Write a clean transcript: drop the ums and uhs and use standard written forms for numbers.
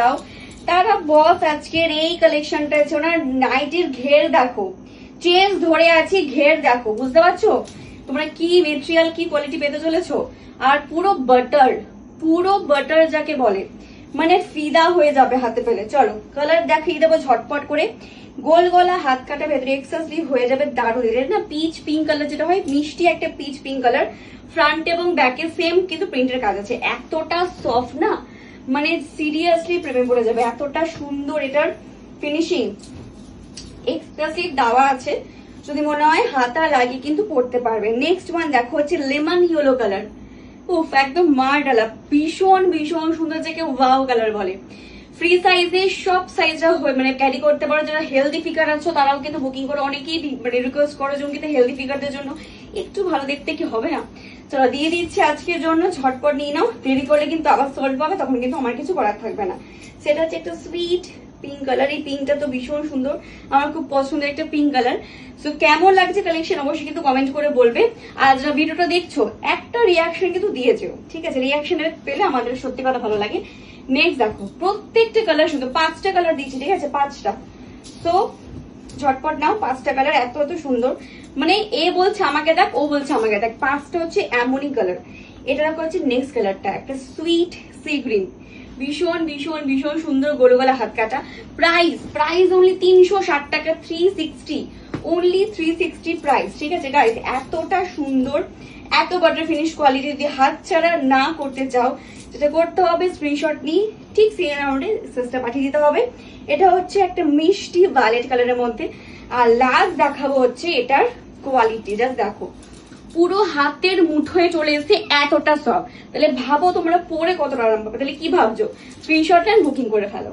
দাও। তারা বস আজকের এই কালেকশনটা আছে, ওনার নাইটির ঘের দেখো, চেঞ্জ ধরে আছি, ঘের দেখো, বুঝতে পারছো তোমরা কি মেটেরিয়াল কি কোয়ালিটি পেতে চলেছো। আর পুরো বাটার যাকে বলে, মানে ফিদা হয়ে যাবে হাতে পেলে। চলো কালার দেখিয়ে দেবো ঝটপট করে। গোল গলা হাত কাটা, ভেতরে এক্সেসলি হয়ে যাবে দারুণ। এর না পিচ পিঙ্ক কালার যেটা হয়, মিষ্টি একটা পিচ পিঙ্ক কালার। ফ্রন্ট এবং ব্যাকে সেম কিন্তু প্রিন্টের কাজ আছে। এতটা সফট না, মানে সিরিয়াসলি প্রেমে পড়ে যাবে, এতটা সুন্দর এটার ফিনিশিং। এক্সপ্রেসিভ দেওয়া আছে, যদি মনে হয় হাতা লাগিয়ে কিন্তু পড়তে পারবে। নেক্সট ওয়ান দেখো হচ্ছে লেমন ইয়েলো কালার। উফ, একদম মার ডালা, ভীষণ ভীষণ সুন্দর, যাকে ওয়াও কালার বলে। ফ্রি সাইজে সব সাইজরা মানে ক্যারি করতে পারো। যারা হেলদি ফিগার আছো তারাও কিন্তু বুকিং করে, অনেকেই মানে রিকোয়েস্ট করো যেমন কিন্তু হেলদি ফিগারদের জন্য একটু ভালো দেখতে কি হবে না। চলো দিয়ে দিচ্ছি আজকের জন্য, ঝটপট নিয়ে নাও, দেরি করলে কিন্তু আবার সল্ট পাবে, তখন কিন্তু আমার কিছু করার থাকবে না। সেটা হচ্ছে একটা সুইট পিঙ্ক কালার। এই পিঙ্কটা তো ভীষণ সুন্দর, আমার খুব পছন্দের একটা পিঙ্ক কালার। সো কেমন লাগছে কালেকশন অবশ্যই কিন্তু কমেন্ট করে বলবে। আর যারা ভিডিওটা দেখছো একটা রিয়াকশন কিন্তু দিয়েছো, ঠিক আছে? রিয়াকশন পেলে আমাদের সত্যি কথা ভালো লাগে। নেক্সট দেখো প্রত্যেকটা কালার শুধু 5টা কালার দিচ্ছি, ঠিক আছে? 5টা। তো ঝটপট নাও, 5টা কালার এত এত সুন্দর, মানে এ বলছে আমাকে দেখ, ও বলছে আমাকে দেখ। 5টা হচ্ছে এমনই কালার। এটা দেখো হচ্ছে নেক্সট কালারটা, একটা সুইট সি গ্রিন, ভীষণ ভীষণ ভীষণ সুন্দর গোল গলা হাত কাটা। প্রাইস অনলি 360 টাকা, 360 অনলি 360 প্রাইস, ঠিক আছে গাইস? এতটা সুন্দর, এত বাটার ফিনিশ কোয়ালিটি। যদি হাত ছাড়া না করতে চাও, যেটা করতে হবে স্ক্রিনশট নিয়ে ঠিক সিএন রাউন্ডে সিস্টেম পাঠিয়ে দিতে হবে। এটা হচ্ছে একটা মিষ্টি ভায়োলেট কালারের মধ্যে। আর লাস্ট দেখাবো হচ্ছে এটার কোয়ালিটি, জাস্ট দেখো, পুরো হাতের মুঠোয় চলে এসেছে, এতটা সফট। তাহলে ভাবো তোমরা পরে কতটা আরাম পাবে। তাহলে কি ভাবছো? স্ক্রিনশট নেন, বুকিং করে ফেলো।